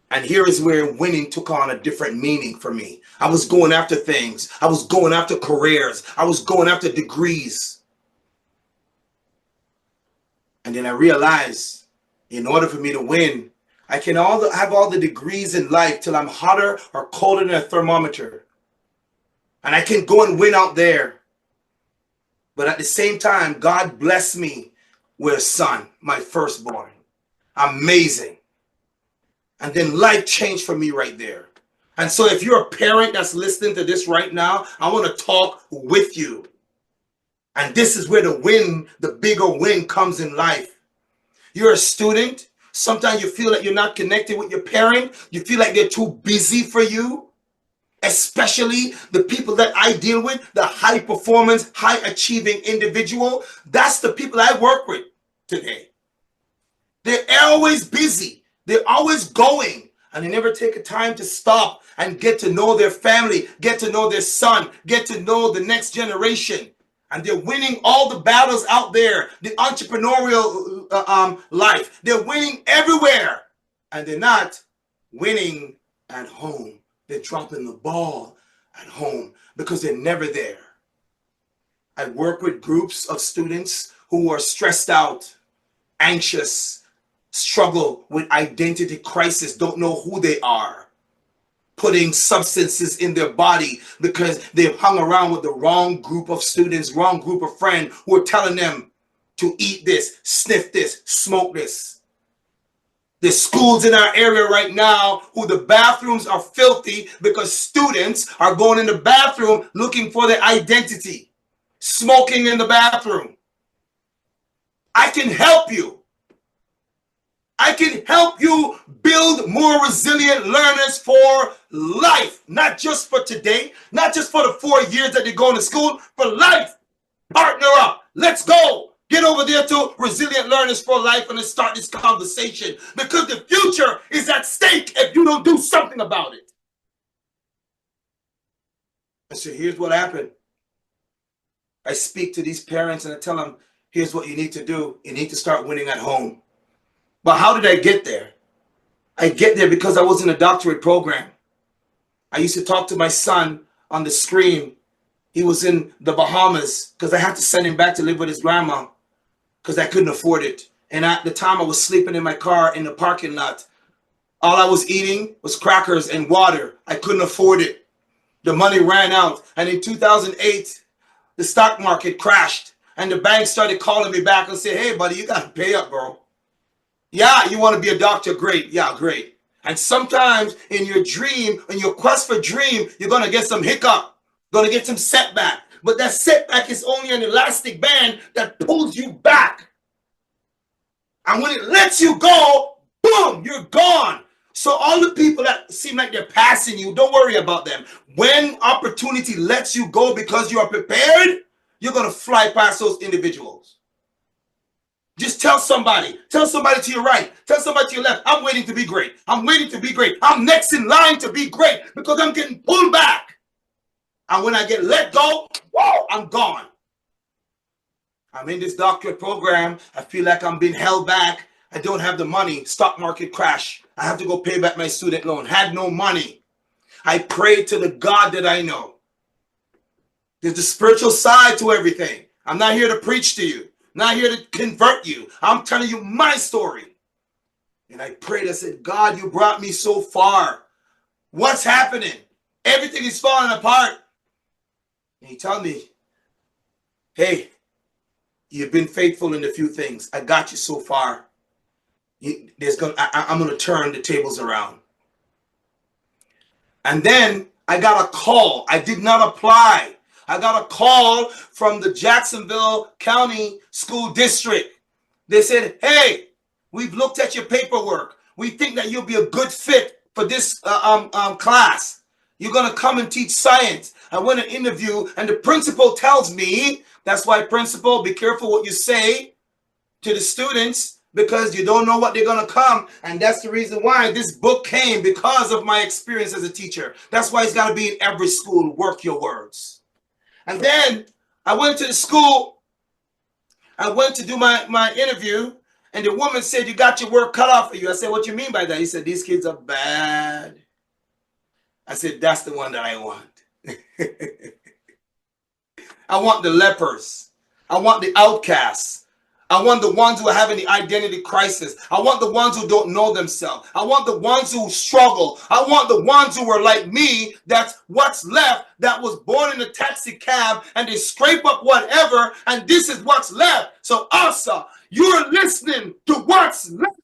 And here is where winning took on a different meaning for me. I was going after things. I was going after careers. I was going after degrees. And then I realized, in order for me to win, I can have all the degrees in life till I'm hotter or colder than a thermometer. And I can go and win out there. But at the same time, God blessed me with a son, my firstborn. Amazing. And then life changed for me right there. And so if you're a parent that's listening to this right now, I want to talk with you. And this is where the bigger win comes in life. You're a student. Sometimes you feel like you're not connected with your parent. You feel like they're too busy for you. Especially the people that I deal with, the high performance, high achieving individual. That's the people I work with today. They're always busy. They're always going. And they never take a time to stop and get to know their family, get to know their son, get to know the next generation. And they're winning all the battles out there, the entrepreneurial life. They're winning everywhere. And they're not winning at home. They're dropping the ball at home because they're never there. I work with groups of students who are stressed out, anxious, struggle with identity crisis, don't know who they are, putting substances in their body because they've hung around with the wrong group of students, wrong group of friends who are telling them to eat this, sniff this, smoke this. There's schools in our area right now who the bathrooms are filthy because students are going in the bathroom looking for their identity, smoking in the bathroom. I can help you. I can help you build more resilient learners for life, not just for today, not just for the 4 years that they're going to school, for life. Partner up. Let's go. Get over there to Resilient Learners for Life and let's start this conversation because the future is at stake if you don't do something about it. And so here's what happened. I speak to these parents and I tell them, here's what you need to do. You need to start winning at home. But how did I get there? I get there because I was in a doctorate program. I used to talk to my son on the screen He was in the Bahamas because I had to send him back to live with his grandma because I couldn't afford it. And at the time I was sleeping in my car in the parking lot. All I was eating was crackers and water. I couldn't afford it. The money ran out. And in 2008, the stock market crashed. And the bank started calling me back and said, hey, buddy, you got to pay up, bro. Yeah, you want to be a doctor? Great. Yeah, great. And sometimes in your dream, in your quest for dream, you're going to get some hiccup, going to get some setback. But that setback is only an elastic band that pulls you back. And when it lets you go, boom, you're gone. So all the people that seem like they're passing you, don't worry about them. When opportunity lets you go because you are prepared, you're going to fly past those individuals. Just tell somebody to your right, tell somebody to your left, I'm waiting to be great. I'm waiting to be great. I'm next in line to be great because I'm getting pulled back. And when I get let go, whoa, I'm gone. I'm in this doctorate program. I feel like I'm being held back. I don't have the money. Stock market crash. I have to go pay back my student loan. Had no money. I prayed to the God that I know. There's the spiritual side to everything. I'm not here to preach to you. I'm not here to convert you. I'm telling you my story. And I prayed. I said, God, you brought me so far. What's happening? Everything is falling apart. And he told me, hey, you've been faithful in a few things. I got you so far. I'm going to turn the tables around. And then I got a call. I did not apply. I got a call from the Jacksonville County School District. They said, hey, we've looked at your paperwork. We think that you'll be a good fit for this class. You're going to come and teach science. I went to interview, and the principal tells me, that's why, principal, be careful what you say to the students because you don't know what they're going to come. And that's the reason why this book came, because of my experience as a teacher. That's why it's got to be in every school. Work your words. And then I went to the school. I went to do my interview, and the woman said, you got your work cut off for you. I said, what you mean by that? He said, these kids are bad. I said, that's the one that I want. I want the lepers. I want the outcasts. I want the ones who are having the identity crisis. I want the ones who don't know themselves. I want the ones who struggle. I want the ones who were like me, that's what's left, that was born in a taxi cab and they scrape up whatever and this is what's left. So Asa, you're listening to what's left.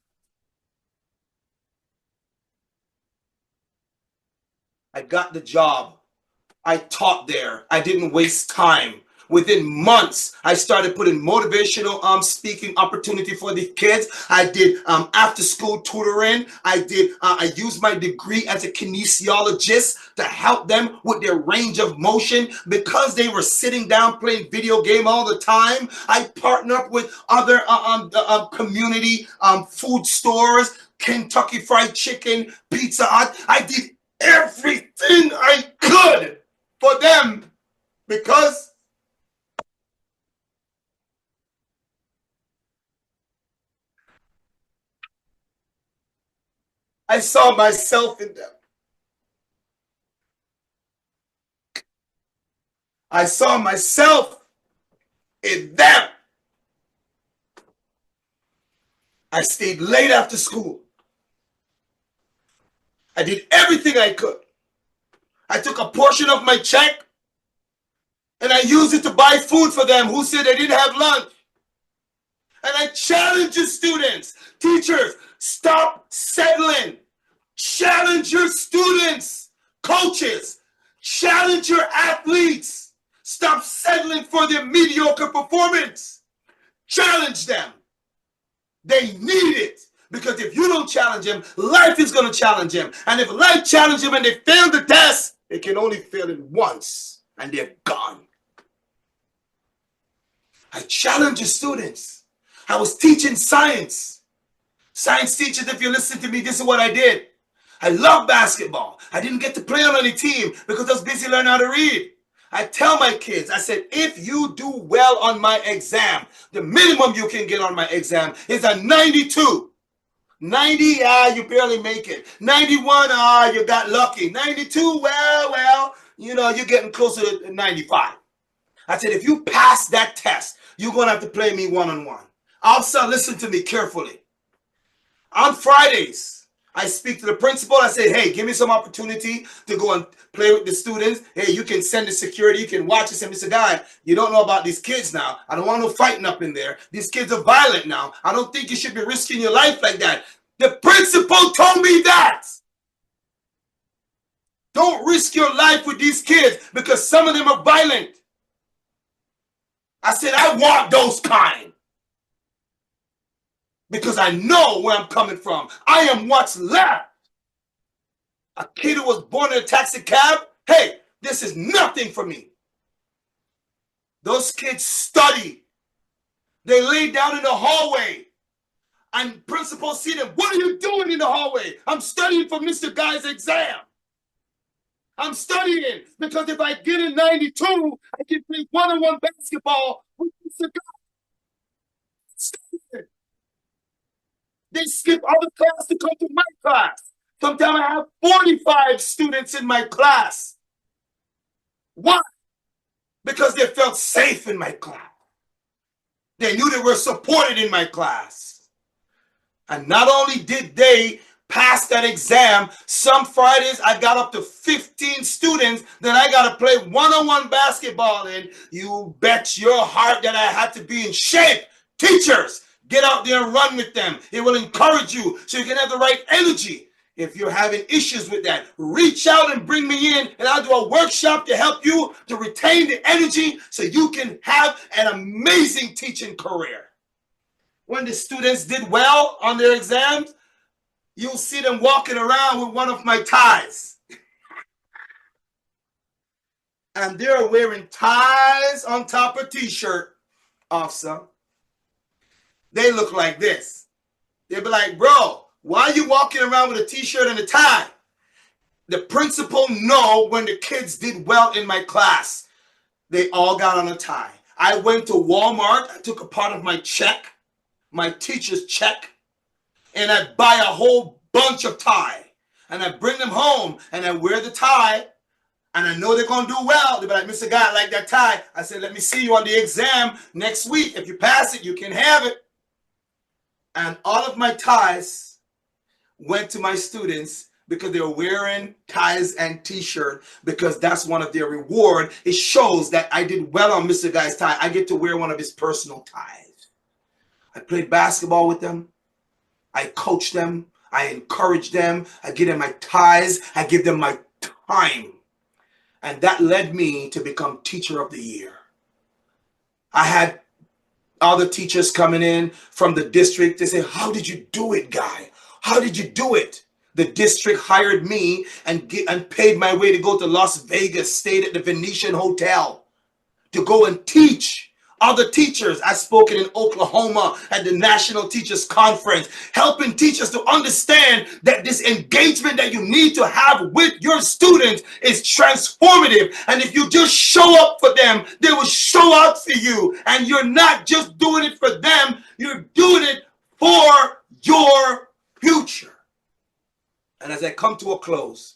I got the job. I taught there. I didn't waste time. Within months, I started putting motivational speaking opportunity for the kids. I did after school tutoring. I used my degree as a kinesiologist to help them with their range of motion because they were sitting down playing video game all the time. I partnered up with other community food stores, Kentucky Fried Chicken, Pizza Hut. I did everything I could for them because I saw myself in them. I saw myself in them. I stayed late after school. I did everything I could. I took a portion of my check and I used it to buy food for them who said they didn't have lunch. And I challenge the students, teachers, stop settling. Challenge your students, coaches, challenge your athletes. Stop settling for their mediocre performance. Challenge them. They need it. Because if you don't challenge them, life is going to challenge them. And if life challenges them and they fail the test, they can only fail it once and they're gone. I challenge the students. I was teaching science. Science teachers, if you listen to me, this is what I did. I love basketball. I didn't get to play on any team because I was busy learning how to read. I tell my kids, I said, if you do well on my exam, the minimum you can get on my exam is a 92. 90, you barely make it. 91, you got lucky. 92, well. you're getting closer to 95. I said, if you pass that test, you're going to have to play me one-on-one. Officer, listen to me carefully. On Fridays, I speak to the principal. I say, hey, give me some opportunity to go and play with the students. Hey, you can send the security. You can watch this. And Mr. Guy, you don't know about these kids now. I don't want no fighting up in there. These kids are violent now. I don't think you should be risking your life like that. The principal told me that. Don't risk your life with these kids because some of them are violent. I said, I want those kind. Because I know where I'm coming from. I am what's left. A kid who was born in a taxi cab, hey, this is nothing for me. Those kids study. They lay down in the hallway. And principals see them. What are you doing in the hallway? I'm studying for Mr. Guy's exam. I'm studying because if I get a 92, I can play one-on-one basketball with Mr. Guy. Studying. They skip other class to come to my class. Sometimes I have 45 students in my class. Why? Because they felt safe in my class. They knew they were supported in my class. And not only did they pass that exam, some Fridays I got up to 15 students that I got to play one-on-one basketball in. You bet your heart that I had to be in shape. Teachers, get out there and run with them. It will encourage you so you can have the right energy. If you're having issues with that, reach out and bring me in, and I'll do a workshop to help you to retain the energy so you can have an amazing teaching career. When the students did well on their exams, you'll see them walking around with one of my ties. And they're wearing ties on top of t-shirt, officer. They look like this. They'll be like, bro, why are you walking around with a t-shirt and a tie? The principal know when the kids did well in my class. They all got on a tie. I went to Walmart. I took a part of my check, my teacher's check, and I buy a whole bunch of tie. And I bring them home, and I wear the tie, and I know they're going to do well. They'll be like, Mr. Guy, I like that tie. I said, let me see you on the exam next week. If you pass it, you can have it. And all of my ties went to my students because they were wearing ties and t-shirt because that's one of their reward. It shows that I did well on Mr. Guy's tie. I get to wear one of his personal ties. I played basketball with them. I coach them. I encourage them. I give them my ties. I give them my time. And that led me to become Teacher of the Year. I had other teachers coming in from the district. They say, how did you do it, Guy? How did you do it? The district hired me and paid my way to go to Las Vegas, stayed at the Venetian Hotel to go and teach other teachers. I've spoken in Oklahoma at the National Teachers Conference, helping teachers to understand that this engagement that you need to have with your students is transformative. And if you just show up for them, they will show up for you. And you're not just doing it for them, you're doing it for your future. And as I come to a close,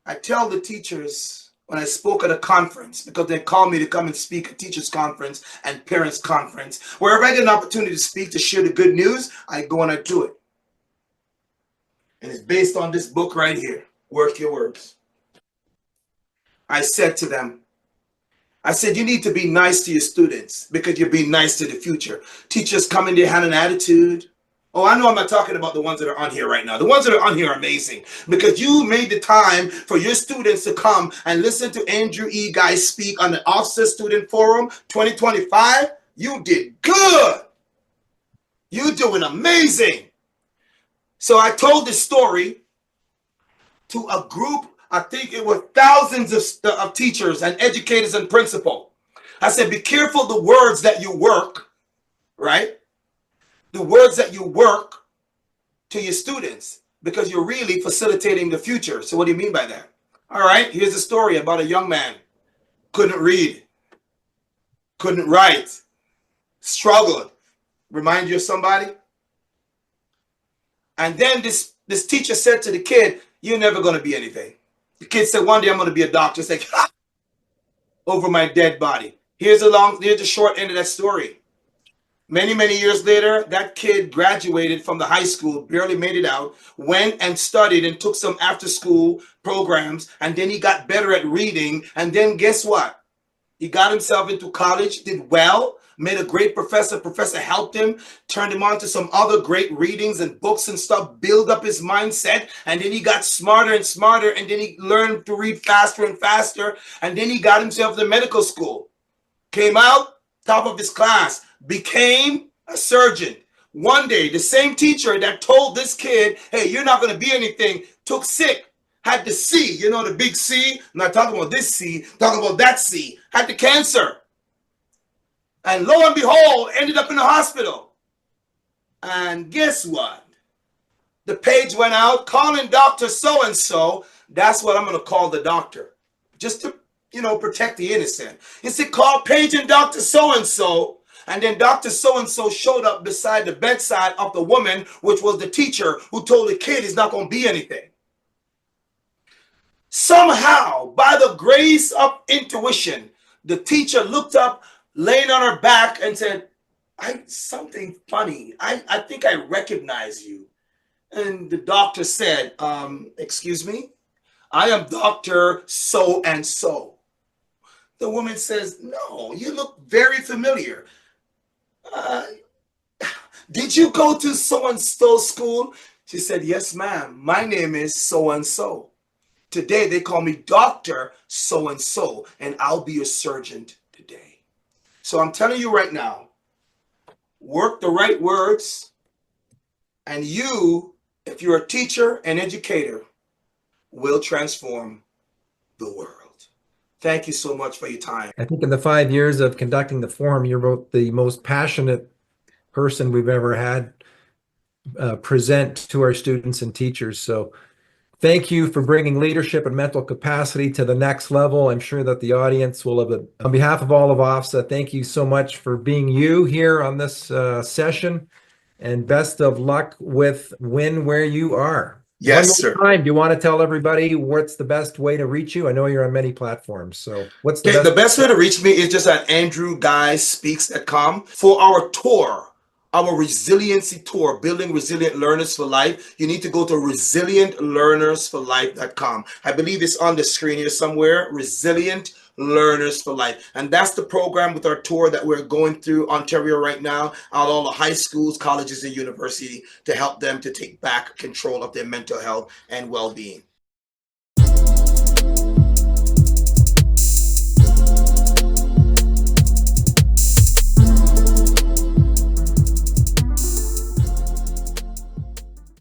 I tell the teachers when I spoke at a conference, because they called me to come and speak at teachers conference and parents conference, wherever I get an opportunity to speak, to share the good news, I go and I do it. And it's based on this book right here, Work Your Words. I said to them, I said, you need to be nice to your students because you're being nice to the future. Teachers come in there having an attitude. Oh, I know I'm not talking about the ones that are on here right now. The ones that are on here are amazing because you made the time for your students to come and listen to Andrew E. Guy speak on the Officer Student Forum 2025. You did good. You're doing amazing. So I told this story to a group, I think it was thousands of teachers and educators and principals. I said, be careful the words that you work, right? The words that you work to your students because you're really facilitating the future. So what do you mean by that? All right, here's a story about a young man. Couldn't read, couldn't write, struggled. Remind you of somebody? And then this teacher said to the kid, you're never going to be anything. The kid said, one day I'm going to be a doctor. It's like, ha, over my dead body. Here's the short end of that story. Many, many years later, that kid graduated from the high school, barely made it out, went and studied and took some after school programs, and then he got better at reading. And then guess what? He got himself into college, did well, made a great professor. Professor helped him, turned him on to some other great readings and books and stuff, build up his mindset. And then he got smarter and smarter. And then he learned to read faster and faster. And then he got himself to medical school. Came out, top of his class, became a surgeon. One day, the same teacher that told this kid, hey, you're not going to be anything, took sick, had the C, you know, the big C. I'm not talking about this C, talking about that C. Had the cancer. And lo and behold, ended up in the hospital. And guess what? The page went out, calling Dr. So-and-so. That's what I'm going to call the doctor. Just to, you know, protect the innocent. He said, call paging Dr. So-and-so. And then Dr. So-and-so showed up beside the bedside of the woman, which was the teacher who told the kid he's not going to be anything. Somehow, by the grace of intuition, the teacher looked up, laying on her back, and said, something funny. I think I recognize you. And the doctor said, excuse me? I am Dr. So-and-so. The woman says, no, you look very familiar. Did you go to so-and-so school? She said, yes, ma'am. My name is so-and-so. Today they call me Dr. So-and-so, and I'll be a surgeon today. So I'm telling you right now, work the right words, and you, if you're a teacher and educator, will transform the world. Thank you so much for your time. I think in the 5 years of conducting the forum, you're both the most passionate person we've ever had present to our students and teachers. So thank you for bringing leadership and mental capacity to the next level. I'm sure that the audience will have it. On behalf of all of OFSA, thank you so much for being you here on this session, and best of luck with Win Where You Are. Yes, One sir. more time, do you want to tell everybody what's the best way to reach you? I know you're on many platforms, so what's the Okay, best? the best way to reach me is just at andrewguyspeaks.com. For our tour, our resiliency tour, Building Resilient Learners for Life, you need to go to resilientlearnersforlife.com. I believe it's on the screen here somewhere, Resilient Learners for Life. And that's the program with our tour that we're going through Ontario right now, all the high schools, colleges, and universities to help them to take back control of their mental health and well-being.